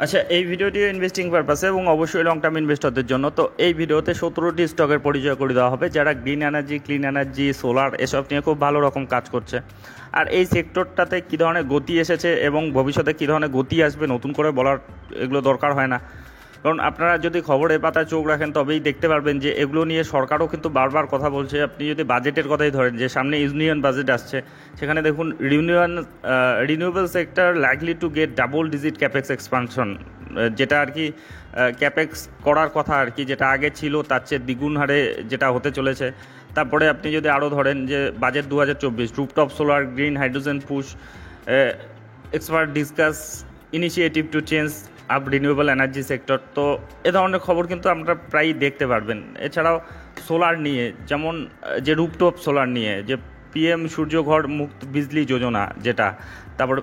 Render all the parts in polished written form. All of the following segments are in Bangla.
আচ্ছা, এই ভিডিওটি ইনভেস্টিং পারপাসে এবং অবশ্যই লং টার্ম ইনভেস্টরদের জন্য। তো এই ভিডিওতে 17টি স্টকের পরিচয় করে দেওয়া হবে যারা green energy, clean energy, solar এসব নিয়ে খুব ভালো রকম কাজ করছে। আর এই সেক্টরটাতে কী ধরনের গতি এসেছে এবং ভবিষ্যতে কী ধরনের গতি আসবে নতুন করে বলার এগুলো দরকার হয় না, কারণ আপনারা যদি খবরের পাতায় চোখ রাখেন তবেই দেখতে পারবেন যে এগুলো নিয়ে সরকারও কিন্তু বারবার কথা বলছে। আপনি যদি বাজেটের কথাই ধরেন, যে সামনে ইউনিয়ন বাজেট আসছে, সেখানে দেখুন renewable sector likely to get double digit capex expansion, যেটা আর কি ক্যাপেক্স করার কথা আর কি, যেটা আগে ছিল তার চেয়ে দ্বিগুণ হারে যেটা হতে চলেছে। তারপরে আপনি যদি আরও ধরেন যে budget 2024 rooftop solar, green hydrogen push, expert discuss initiative to change up renewable energy sector. তো এ ধরনের খবর কিন্তু আমরা প্রায়ই দেখতে পারবেন। এছাড়াও সোলার নিয়ে, যেমন যে রুফটপ সোলার নিয়ে যে পিএম সূর্যঘর মুক্ত বিজলি যোজনা যেটা, তারপর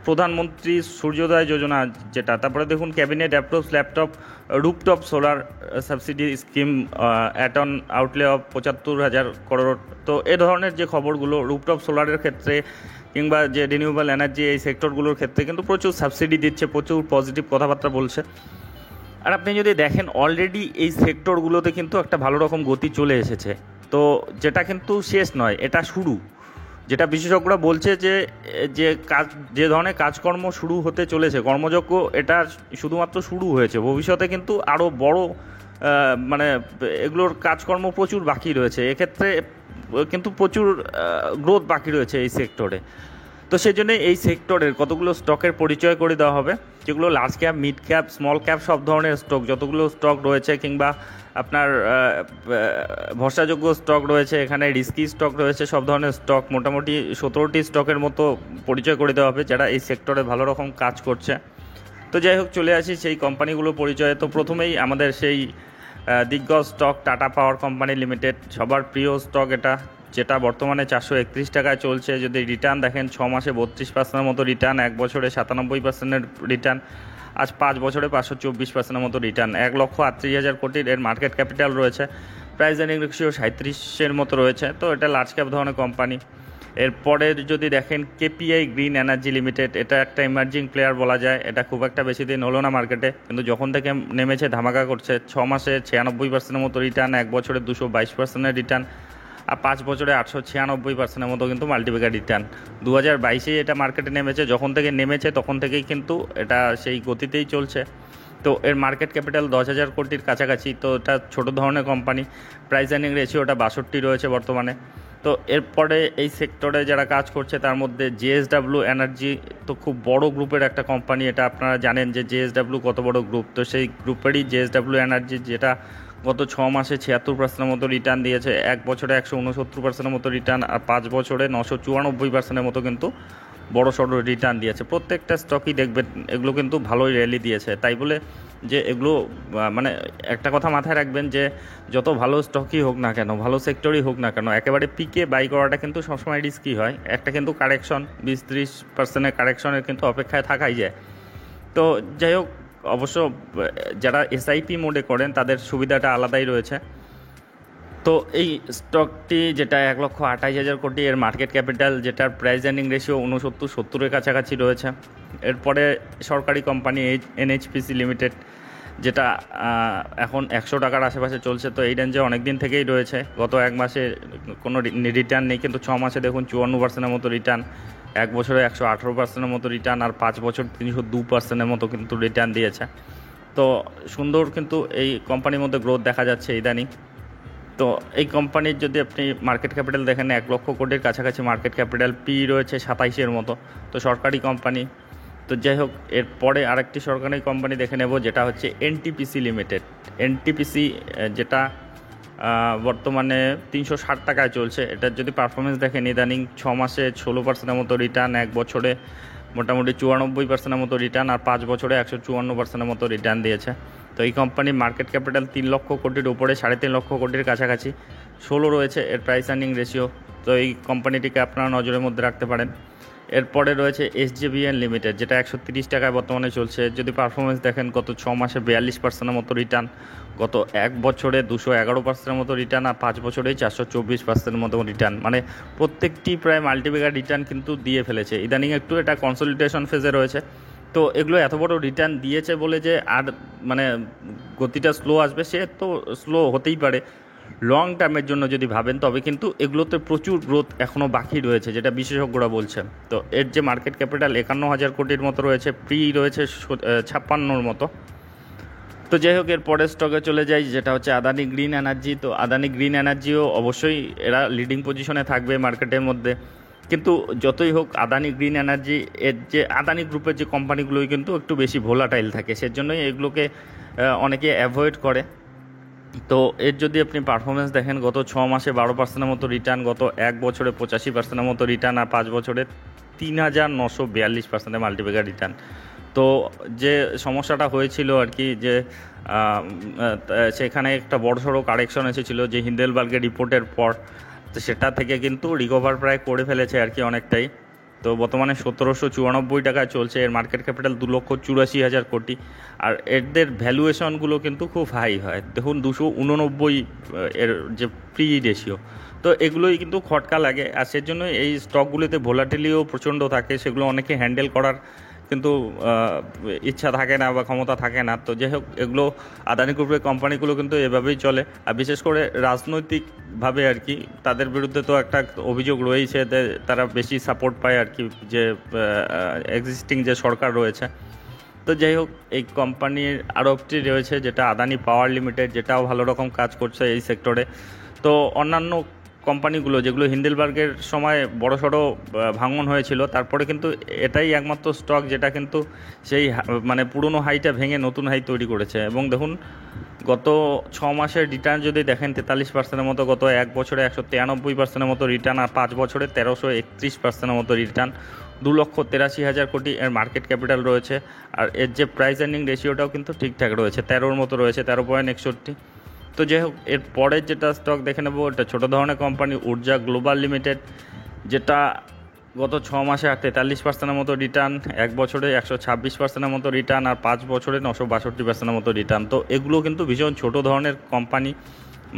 প্রধানমন্ত্রী সূর্যোদয় যোজনা যেটা, তারপরে দেখুন cabinet approves laptop rooftop solar subsidy scheme at on outlay of 75,000 crore. তো এ ধরনের যে খবরগুলো রুফটপ সোলারের ক্ষেত্রে কিংবা যে রিনিউয়েবল এনার্জি এই সেক্টরগুলোর ক্ষেত্রে কিন্তু প্রচুর সাবসিডি দিচ্ছে, প্রচুর পজিটিভ কথাবার্তা বলছে। আর আপনি যদি দেখেন অলরেডি এই সেক্টরগুলোতে কিন্তু একটা ভালো রকম গতি চলে এসেছে। তো যেটা কিন্তু শেষ নয়, এটা শুরু। যেটা বিশেষজ্ঞরা বলছে যে যে কাজ, যে ধরনের কাজকর্ম শুরু হতে চলেছে কর্মযজ্ঞ, এটা শুধুমাত্র শুরু হয়েছে। ভবিষ্যতে কিন্তু আরও বড় মানে এগুলোর কাজকর্ম প্রচুর বাকি রয়েছে। এক্ষেত্রে কিন্তু প্রচুর গ্রোথ বাকি রয়েছে এই সেক্টরে। তো সেই জন্য এই সেক্টরের কতগুলো স্টকের পরিচয় করে দেওয়া হবে, যেগুলো large cap, mid cap, small cap সব ধরনের স্টক, যতগুলো স্টক রয়েছে, কিংবা আপনার ভরসাযোগ্য স্টক রয়েছে, এখানে রিস্কি স্টক রয়েছে, সব ধরনের স্টক মোটামুটি 17টি স্টকের মতো পরিচয় করে দেওয়া হবে যারা এই সেক্টরে ভালো রকম কাজ করছে। তো যাই হোক, চলে আসি সেই কোম্পানিগুলো পরিচয়ে। তো প্রথমেই আমাদের সেই দিগ্গজ stock Tata power company limited, সবার প্রিয় স্টক এটা, যেটা বর্তমানে 431 টাকায় চলছে। যদি রিটার্ন দেখেন 6 মাসে 32% মতো রিটার্ন, 1 বছরে 97% রিটার্ন, আজ 5 বছরে 524% মতো রিটার্ন। 1,38,000 কোটির এর মার্কেট ক্যাপিটাল রয়েছে, প্রাইস আর্নিং রেশিও 37-এর মতো রয়েছে। তো এটা লার্জ ক্যাপ ধরনের কোম্পানি। এরপরে যদি দেখেন কেপিআই গ্রিন এনার্জি লিমিটেড, এটা একটা ইমার্জিং প্লেয়ার বলা যায়। এটা খুব একটা বেশি দিন হলো না মার্কেটে, কিন্তু যখন থেকে নেমেছে ধামাকা করছে। 6 মাসে 96% মতো রিটার্ন, 1 বছরে 222% রিটার্ন, আর 5 বছরে 896% মতো কিন্তু মাল্টিপ্যাকার রিটার্ন। 2022-এ এটা মার্কেটে নেমেছে, যখন থেকে নেমেছে তখন থেকেই কিন্তু এটা সেই গতিতেই চলছে। তো এর মার্কেট ক্যাপিটাল 10,000 কোটির কাছাকাছি। তো এটা ছোটো ধরনের কোম্পানি, প্রাইস আর্নিং রেশিওটা 62 রয়েছে বর্তমানে। তো এরপরে এই সেক্টরে যারা কাজ করছে তার মধ্যে জেএসডাব্লিউ এনার্জি, তো খুব বড় গ্রুপের একটা কোম্পানি এটা। আপনারা জানেন যে জেএসডাব্লিউ কত বড় গ্রুপ। তো সেই গ্রুপেরই জেএসডাব্লিউ এনার্জি, যেটা গত 6 মাসে 76% মতো রিটার্ন দিয়েছে, 1 বছরে 169% মতো রিটার্ন, আর 5 বছরে 994% মতো কিন্তু বড় সড়ো রিটার্ন দিয়েছে। প্রত্যেকটা স্টকই দেখবেন এগুলো কিন্তু ভালোই র্যালি দিয়েছে। তাই বলে যে এগুলো মানে একটা কথা মাথায় রাখবেন যে যত ভালো স্টকই হোক না কেন, ভালো সেক্টরই হোক না কেন, একেবারে পিকে বাই করাটা কিন্তু সবসময় রিস্কি হয়। একটা কিন্তু কারেকশন 20-30% কারেকশনের কিন্তু অপেক্ষায় থাকাই যায়। তো যাই হোক, অবশ্য যারা এসআইপি মোডে করেন তাদের সুবিধাটা আলাদাই রয়েছে। তো এই স্টকটি যেটা 1,28,000 কোটি, এর মার্কেট ক্যাপিটাল, যেটার প্রাইস আর্নিং রেশিও 69-70-এর কাছাকাছি রয়েছে। এরপরে সরকারি কোম্পানি এনএইচপিসি লিমিটেড, যেটা এখন 100 টাকার আশেপাশে চলছে। তো এই রেঞ্জে অনেক দিন থেকেই রয়েছে। গত 1 মাসে কোনো রিটার্ন নেই, কিন্তু 6 মাসে দেখুন 54%-এর মতো রিটার্ন, 1 বছরে 118%-এর মতো রিটার্ন, আর 5 বছর 302%-এর মতো কিন্তু রিটার্ন দিয়েছে। তো সুন্দর কিন্তু এই কোম্পানির মধ্যে গ্রোথ দেখা যাচ্ছে ইদানিং। তো এই কোম্পানির যদি আপনি মার্কেট ক্যাপিটাল দেখেন 1 লক্ষ কোটির কাছাকাছি মার্কেট ক্যাপিটাল, পি রয়েছে 27-এর মতো। তো সরকারি কোম্পানি। তো যাই হোক, এরপরে আরেকটি সরকারি কোম্পানি দেখে নেব, যেটা হচ্ছে এনটিপিসি লিমিটেড। এনটিপিসি যেটা বর্তমানে 360 টাকায় চলছে। এটার যদি পারফরমেন্স দেখেন ইদানিং 6 মাসে 16%-এর মতো রিটার্ন, 1 বছরে মোটামুটি 94%-এর মতো রিটার্ন, আর 5 বছরে 154%-এর মতো রিটার্ন দিয়েছে। তো এই কোম্পানির মার্কেট ক্যাপিটাল 3 লক্ষ কোটির উপরে, 3.5 লক্ষ কোটির কাছাকাছি, 16 রয়েছে এর প্রাইস আর্নিং রেশিও। তো এই কোম্পানিটিকে আপনারা নজরের মধ্যে রাখতে পারেন। এরপরে রয়েছে এসজেভিএন লিমিটেড, যেটা 130 টাকায় বর্তমানে চলছে। যদি পারফরমেন্স দেখেন গত 6 মাসে 42%-এর মতো রিটার্ন, গত 1 বছরে 211%-এর মতো রিটার্ন, আর 5 বছরেই 424%-এর মতো রিটার্ন। মানে প্রত্যেকটি প্রায় মাল্টিপ্যাকার রিটার্ন কিন্তু দিয়ে ফেলেছে। ইদানিং একটু এটা কনসলিডেশন ফেজে রয়েছে। তো এগুলো এত বড় রিটার্ন দিয়েছে বলে যে আর মানে গতিটা স্লো আসবে, সে তো স্লো হতেই পারে। লং টার্মের জন্য যদি ভাবেন তবে কিন্তু এগুলোতে প্রচুর গ্রোথ এখনও বাকি রয়েছে, যেটা বিশেষজ্ঞরা বলছেন। তো এর যে মার্কেট ক্যাপিটাল 51,000 কোটির মতো রয়েছে, প্রি রয়েছে 56র মতো। তো যাই হোক, এর পরের স্টকে চলে যাই, যেটা হচ্ছে আদানি গ্রিন এনার্জি। তো আদানি গ্রিন এনার্জিও অবশ্যই এরা লিডিং পজিশনে থাকবে মার্কেটের মধ্যে। কিন্তু যতই হোক আদানি গ্রিন এনার্জি এর যে আদানি গ্রুপের যে কোম্পানিগুলোই কিন্তু একটু বেশি ভোলাটাইল থাকে, সেজন্যই এগুলোকে অনেকে অ্যাভয়েড করে। তো এর যদি আপনি পারফরমেন্স দেখেন, গত 6 মাসে 12% মতো রিটার্ন, গত 1 বছরে 85% মতো রিটার্ন, আর 5 বছরে 3,942% মাল্টিপ্যাকার রিটার্ন। তো যে সমস্যাটা হয়েছিল আর কি, যে সেখানে একটা বড়সড় কারেকশন এসেছিলো যে হিন্ডেলবার্গের রিপোর্টের পর, তো সেটা থেকে কিন্তু রিকভার প্রায় করে ফেলেছে আর কি অনেকটাই। তো বর্তমানে 1794 টাকায় চলছে, এর মার্কেট ক্যাপিটাল 2,84,000 কোটি। আর এদের ভ্যালুয়েশনগুলো কিন্তু খুব হাই হয়, দেখুন 289 এর যে প্রি রেশিও। তো এগুলোই কিন্তু খটকা লাগে, আর সেজন্য এই স্টকগুলিতে ভোলাটিলিও প্রচণ্ড থাকে, সেগুলো অনেকে হ্যান্ডেল করার কিন্তু ইচ্ছা থাকে না বা ক্ষমতা থাকে না। তো যাই হোক, এগুলো আদানি গ্রুপের কোম্পানিগুলো কিন্তু এভাবেই চলে। আর বিশেষ করে রাজনৈতিকভাবে আর কি তাদের বিরুদ্ধে তো একটা অভিযোগ রয়েছে, তারা বেশি সাপোর্ট পায় আর কি, যে এক্সিস্টিং যে সরকার রয়েছে। তো যাই হোক, এই কোম্পানির আরও একটি রয়েছে যেটা আদানি পাওয়ার লিমিটেড, যেটাও ভালো রকম কাজ করছে এই সেক্টরে। তো অন্যান্য কোম্পানিগুলো যেগুলো হিন্ডেলবার্গের সময় বড়সড় ভাঙন হয়েছিল, তারপরে কিন্তু এটাই একমাত্র স্টক যেটা কিন্তু সেই মানে পুরনো হাইটা ভেঙে নতুন হাই তৈরি করেছে। এবং দেখুন, গত 6 মাসের রিটার্ন যদি দেখেন 43%-এর মতো, গত 1 বছরে 193%-এর মতো রিটার্ন, আর 5 বছরে 1331%-এর মতো রিটার্ন। 2,83,000 কোটি এর মার্কেট ক্যাপিটাল রয়েছে। আর এর যে প্রাইস আর্নিং রেশিওটাও কিন্তু ঠিকঠাক রয়েছে, 13-র মতো রয়েছে, 13.61। তো যাই হোক, এর পরের যেটা স্টক দেখে নেবো, এটা ছোটো ধরনের কোম্পানি উর্জা গ্লোবাল লিমিটেড, যেটা গত 6 মাসে 43%-এর মতো রিটার্ন, 1 বছরে 126%-এর মতো রিটার্ন, আর 5 বছরে 962%-এর মতো রিটার্ন। তো এগুলো কিন্তু ভীষণ ছোটো ধরনের কোম্পানি,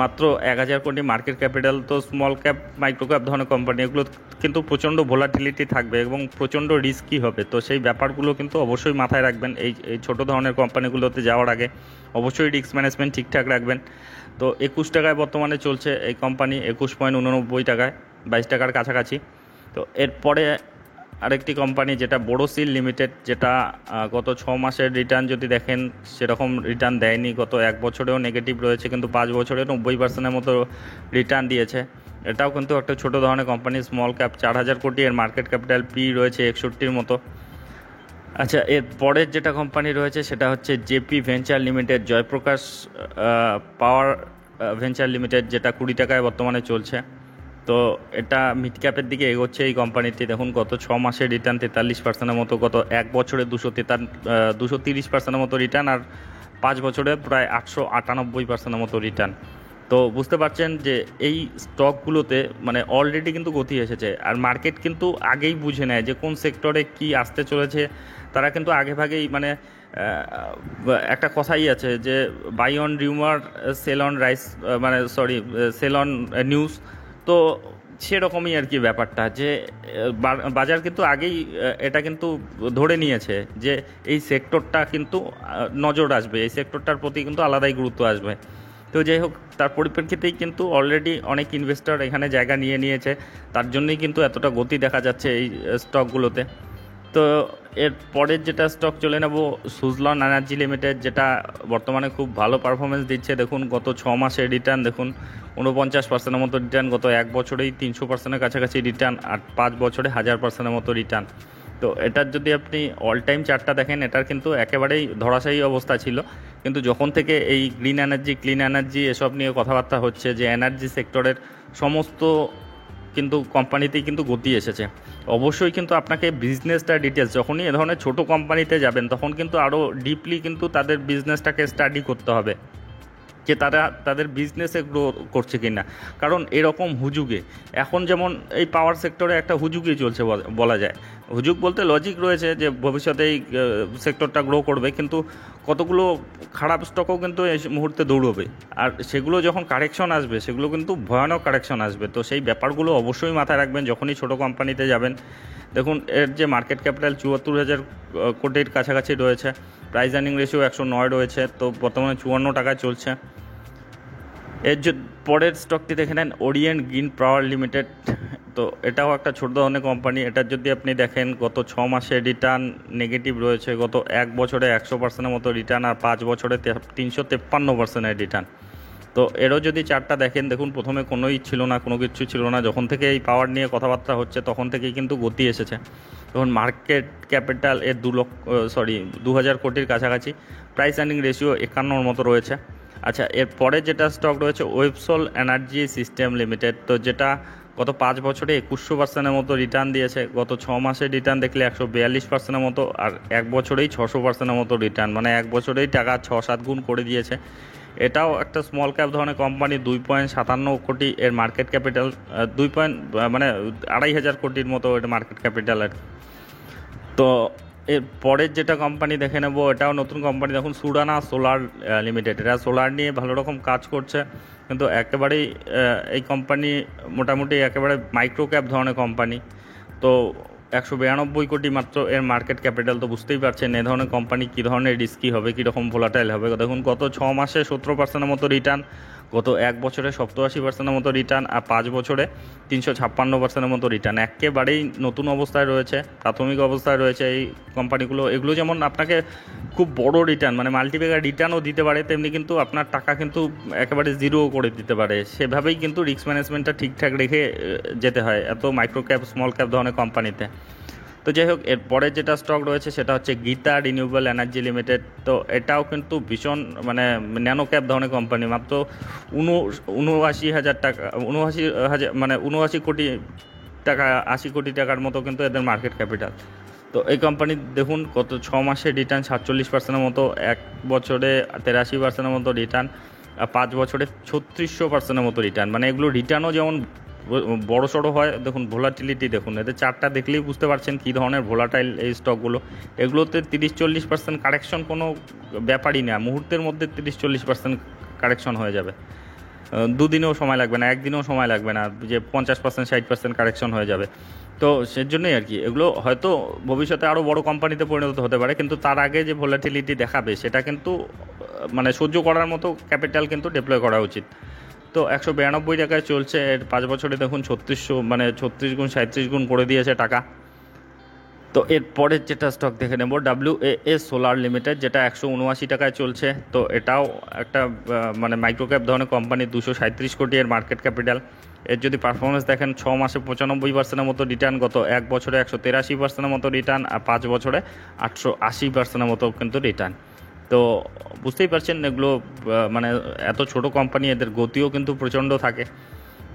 মাত্র 1,000 কোটি মার্কেট ক্যাপিটাল। তো স্মল ক্যাপ মাইক্রো ক্যাপ ধরনের কোম্পানি, এগুলো কিন্তু প্রচণ্ড ভোলাটিলিটি থাকবে এবং প্রচণ্ড রিস্কি হবে। তো সেই ব্যাপারগুলো কিন্তু অবশ্যই মাথায় রাখবেন এই ছোটো ধরনের কোম্পানিগুলোতে যাওয়ার আগে। অবশ্যই রিস্ক ম্যানেজমেন্ট ঠিকঠাক রাখবেন। তো 21 টাকায় বর্তমানে চলছে এই কোম্পানি, 21.89 টাকায়, 22 টাকার কাছাকাছি। তো এরপরে আরেকটি কোম্পানি যেটা বোরোসিল লিমিটেড, যেটা গত 6 মাসের রিটার্ন যদি দেখেন সেরকম রিটার্ন দেয়নি, গত 1 বছরেও নেগেটিভ রয়েছে, কিন্তু 5 বছরে 90%-এর মতো রিটার্ন দিয়েছে। এটাও কিন্তু একটা ছোটো ধরনের কোম্পানি, স্মল ক্যাপ, 4,000 কোটি এর মার্কেট ক্যাপিটাল, পি রয়েছে 61-র মতো। আচ্ছা, এর পরের যেটা কোম্পানি রয়েছে সেটা হচ্ছে জেপি ভেঞ্চার লিমিটেড, জয়প্রকাশ পাওয়ার ভেঞ্চার লিমিটেড, যেটা 20 টাকায় বর্তমানে চলছে। তো এটা মিড ক্যাপের দিকে এগোচ্ছে এই কোম্পানিটি। দেখুন, গত 6 মাসের রিটার্ন 43%-এর মতো, গত 1 বছরে 230%-এর মতো রিটার্ন, আর 5 বছরে প্রায় 898%-এর মতো রিটার্ন। তো বুঝতে পারছেন যে এই স্টকগুলোতে মানে অলরেডি কিন্তু গতি এসেছে, আর মার্কেট কিন্তু আগেই বুঝে নেয় যে কোন সেক্টরে কি আসতে চলেছে। তারা কিন্তু আগে ভাগেই মানে একটা কথাই আছে যে buy on rumour sell on rise, মানে সরি, সেল অন নিউজ। তো সেরকমই আর কি ব্যাপারটা, যে বাজার কিন্তু আগেই এটা কিন্তু ধরে নিয়েছে যে এই সেক্টরটা কিন্তু নজর আসবে, এই সেক্টরটার প্রতি কিন্তু আলাদাই গুরুত্ব আসবে। তো যাই হোক, তার পরিপ্রেক্ষিতেই কিন্তু অলরেডি অনেক ইনভেস্টর এখানে জায়গা নিয়ে নিয়েছে, তার জন্যই কিন্তু এতটা গতি দেখা যাচ্ছে এই স্টকগুলোতে। তো এর পরের যেটা স্টক চলে নেব, সুজলন এনার্জি লিমিটেড, যেটা বর্তমানে খুব ভালো পারফরমেন্স দিচ্ছে। দেখুন, গত 6 মাসের রিটার্ন দেখুন 49%-এর মতো রিটার্ন, গত 1 বছরেই 300%-এর কাছাকাছি রিটার্ন, আর 5 বছরে 1000%-এর মতো রিটার্ন। তো এটার যদি আপনি অল টাইম চার্টটা দেখেন, এটার কিন্তু একেবারেই ধরাশায়ী অবস্থা ছিল, কিন্তু যখন থেকে এই গ্রিন এনার্জি, ক্লিন এনার্জি এসব নিয়ে কথাবার্তা হচ্ছে, যে এনার্জি সেক্টরের সমস্ত কিন্তু কোম্পানিতেই কিন্তু গতি এসেছে। অবশ্যই কিন্তু আপনাকে বিজনেসটা ডিটেলস, যখনই এ ধরনের ছোটো কোম্পানিতে যাবেন তখন কিন্তু আরও ডিপলি কিন্তু তাদের বিজনেসটাকে স্টাডি করতে হবে, যে তারা তাদের বিজনেসে গ্রো করছে কি না। কারণ এরকম হুজুগে এখন যেমন এই পাওয়ার সেক্টরে একটা হুজুগই চলছে বলা যায়। হুজুগ বলতে লজিক রয়েছে যে ভবিষ্যতে এই সেক্টরটা গ্রো করবে, কিন্তু কতগুলো খারাপ স্টকও কিন্তু এই মুহূর্তে দৌড়বে, আর সেগুলো যখন কারেকশন আসবে সেগুলো কিন্তু ভয়ানক কারেকশন আসবে। তো সেই ব্যাপারগুলো অবশ্যই মাথায় রাখবেন যখনই ছোটো কোম্পানিতে যাবেন। দেখুন এর যে মার্কেট ক্যাপিটাল ৭৪,০০০ কোটির কাছাকাছি রয়েছে, প্রাইস আর্নিং রেশিও 109 রয়েছে, তো বর্তমানে 54 টাকায় চলছে। এর যে পরের স্টকটি দেখে নেন ওরিয়েন্ট গ্রিন পাওয়ার লিমিটেড, তো এটাও একটা ছোট ধরনের কোম্পানি। এটার যদি আপনি দেখেন গত 6 মাসে রিটার্ন নেগেটিভ রয়েছে, গত 1 বছরে 100%-এর মতো রিটার্ন, আর 5 বছরে 353%-এর রিটার্ন। তো এরও যদি চার্টটা দেখেন, দেখুন প্রথমে কোনোই ছিল না, কোনো কিছু ছিল না, যখন থেকে এই পাওয়ার নিয়ে কথাবার্তা হচ্ছে তখন থেকেই কিন্তু গতি এসেছে। তখন মার্কেট ক্যাপিটাল এর 2,000 কোটির কাছাকাছি, প্রাইস আর্নিং রেশিও 51-র মতো রয়েছে। আচ্ছা, এরপরে যেটা স্টক রয়েছে ওয়েবসোল এনার্জি সিস্টেম লিমিটেড, তো যেটা গত 5 বছরে 2100%-এর মতো রিটার্ন দিয়েছে, গত 6 মাসের রিটার্ন দেখলে 142%-এর মতো, আর 1 বছরেই 600%-এর মতো রিটার্ন, মানে 1 বছরেই টাকা 6-7 গুণ করে দিয়েছে। এটাও একটা স্মল ক্যাপ ধরনের কোম্পানি, 2.57 কোটি এর মার্কেট ক্যাপিটাল, 2.25,000 কোটির মতো এটা মার্কেট ক্যাপিটাল আর। তো এর পরের যেটা কোম্পানি দেখে নেব, এটাও নতুন কোম্পানি, দেখুন সুরানা সোলার লিমিটেড। এরা সোলার নিয়ে ভালো রকম কাজ করছে, কিন্তু একেবারেই এই কোম্পানি মোটামুটি একেবারে মাইক্রো ক্যাপ ধরনের কোম্পানি। তো 192 কোটি মাত্র এর মার্কেট ক্যাপিটাল, তো বুঝতেই পারছেন এ ধরনের কোম্পানি কী ধরনের রিস্কি হবে, কীরকম ভোলাটাইল হবে। দেখুন গত 6 মাসে 17%-এর মতো রিটার্ন, গত 1 বছরে 87%-এর মতো রিটার্ন, আর 5 বছরে 356%-এর মতো রিটার্ন। একেবারেই নতুন অবস্থায় রয়েছে, প্রাথমিক অবস্থায় রয়েছে এই কোম্পানিগুলো। এগুলো যেমন আপনাকে খুব বড় রিটার্ন, মানে মাল্টিপ্যাকার রিটার্নও দিতে পারে, তেমনি কিন্তু আপনার টাকা কিন্তু একেবারে জিরো করে দিতে পারে। সেভাবেই কিন্তু রিস্ক ম্যানেজমেন্টটা ঠিকঠাক রেখে যেতে হয় এত মাইক্রো ক্যাপ স্মল ক্যাপ ধরনের কোম্পানিতে। তো যাই হোক, এরপরে যেটা স্টক রয়েছে সেটা হচ্ছে গীতা রিনিউয়েবল এনার্জি লিমিটেড। তো এটাও কিন্তু ভীষণ মানে ন্যানো ক্যাপ ধরনের কোম্পানি, মাত্র 79,000 টাকা, 79 কোটি টাকা, 80 কোটি টাকার মতো কিন্তু এদের মার্কেট ক্যাপিটাল। তো এই কোম্পানি দেখুন গত 6 মাসে রিটার্ন 47%-এর মতো, 1 বছরে 83%-এর মতো রিটার্ন, আর 5 বছরে 3600%-এর মতো রিটার্ন। মানে এগুলো রিটার্নও যেমন বড় সড়ো হয়। দেখুন ভোলাটিলিটি দেখুন, এদের চার্টটা দেখলেই বুঝতে পারছেন কী ধরনের ভোলাটাইল এই স্টকগুলো। এগুলোতে 30-40% কারেকশন কোনো ব্যাপারই না, মুহূর্তের মধ্যে 30-40% কারেকশন হয়ে যাবে। 2 দিনেও সময় লাগবে না, 1 দিনেও সময় লাগবে না যে 50% 60% কারেকশন হয়ে যাবে। তো সেজন্যই আর কি এগুলো হয়তো ভবিষ্যতে আরও বড় কোম্পানিতে পরিণত হতে পারে, কিন্তু তার আগে যে ভোলাটিলিটি দেখাবে সেটা কিন্তু মানে সহ্য করার মতো ক্যাপিটাল কিন্তু ডিপ্লয় করা উচিত। তো 192 টাকায় চলছে, এর 5 বছরে দেখুন 36 গুণ 37 গুণ করে দিয়েছে টাকা। তো এরপরের যেটা স্টক দেখে নেব WAS সোলার লিমিটেড, যেটা 179 টাকায় চলছে। তো এটাও একটা মানে মাইক্রোক্যাপ ধরনের কোম্পানি, 237 কোটি এর মার্কেট ক্যাপিটাল। এর যদি পারফরমেন্স দেখেন 6 মাসে 95%-এর মতো রিটার্ন, গত 1 বছরে 183%-এর মতো রিটার্ন, আর 5 বছরে 880%-এর মতো কিন্তু রিটার্ন। তো বুঝতেই পারছেন এগুলো মানে এত ছোট কোম্পানি, এদের গতিও কিন্তু প্রচণ্ড থাকে।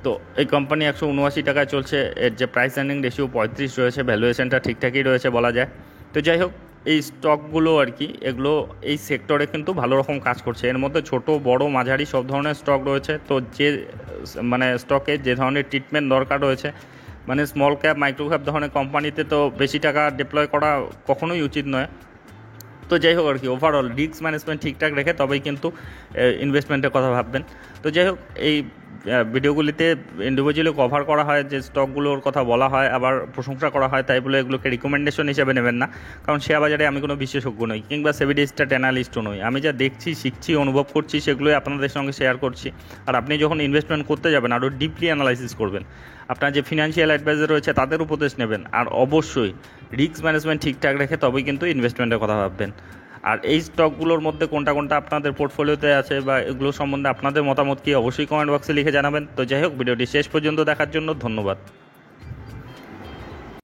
তো এই কোম্পানি 179 টাকায় চলছে, এর যে প্রাইস আর্নিং রেশিও 35 রয়েছে, ভ্যালুয়েশনটা ঠিকঠাকই রয়েছে বলা যায়। তো যাই হোক, এই স্টকগুলো আর কি এগুলো এই সেক্টরে কিন্তু ভালো রকম কাজ করছে। এর মধ্যে ছোট বড় মাঝারি সব ধরনের স্টক রয়েছে। তো যে মানে স্টকে যে ধরনের ট্রিটমেন্ট দরকার রয়েছে, মানে স্মল ক্যাপ মাইক্রো ক্যাপ ধরনের কোম্পানিতে তো বেশি টাকা ডিপ্লয় করা কখনোই উচিত নয়। তো যাই হোক আর কি, ওভারঅল রিস্ক ম্যানেজমেন্ট ঠিকঠাক রেখে তবেই কিন্তু ইনভেস্টমেন্টের কথা ভাববেন। তো যাই হোক, এই ভিডিওগুলিতে ইন্ডিভিজুয়ালি কভার করা হয়, যে স্টকগুলোর কথা বলা হয়, আবার প্রশংসা করা হয়, তাই বলে এগুলোকে রিকমেন্ডেশন হিসেবে নেবেন না। কারণ শেয়ার বাজারে আমি কোনো বিশেষজ্ঞ নই, কিংবা সেবি স্টার্ট অ্যানালিস্টও নই। আমি যা দেখছি, শিখছি, অনুভব করছি, সেগুলোই আপনাদের সঙ্গে শেয়ার করছি। আর আপনি যখন ইনভেস্টমেন্ট করতে যাবেন আরও ডিপলি অ্যানালাইসিস করবেন, আপনার যে ফিনান্সিয়াল অ্যাডভাইজার রয়েছে তাদের উপদেশ নেবেন, আর অবশ্যই রিস্ক ম্যানেজমেন্ট ঠিকঠাক রেখে তবেই কিন্তু ইনভেস্টমেন্টের কথা ভাববেন। আর এই স্টকগুলোর মধ্যে কোনটা কোনটা আপনাদের পোর্টফোলিওতে আছে বা এগুলো সম্বন্ধে আপনাদের মতামত কি, অবশ্যই কমেন্ট বক্সে লিখে জানাবেন। তো যাই হোক, ভিডিওটি শেষ পর্যন্ত দেখার জন্য ধন্যবাদ।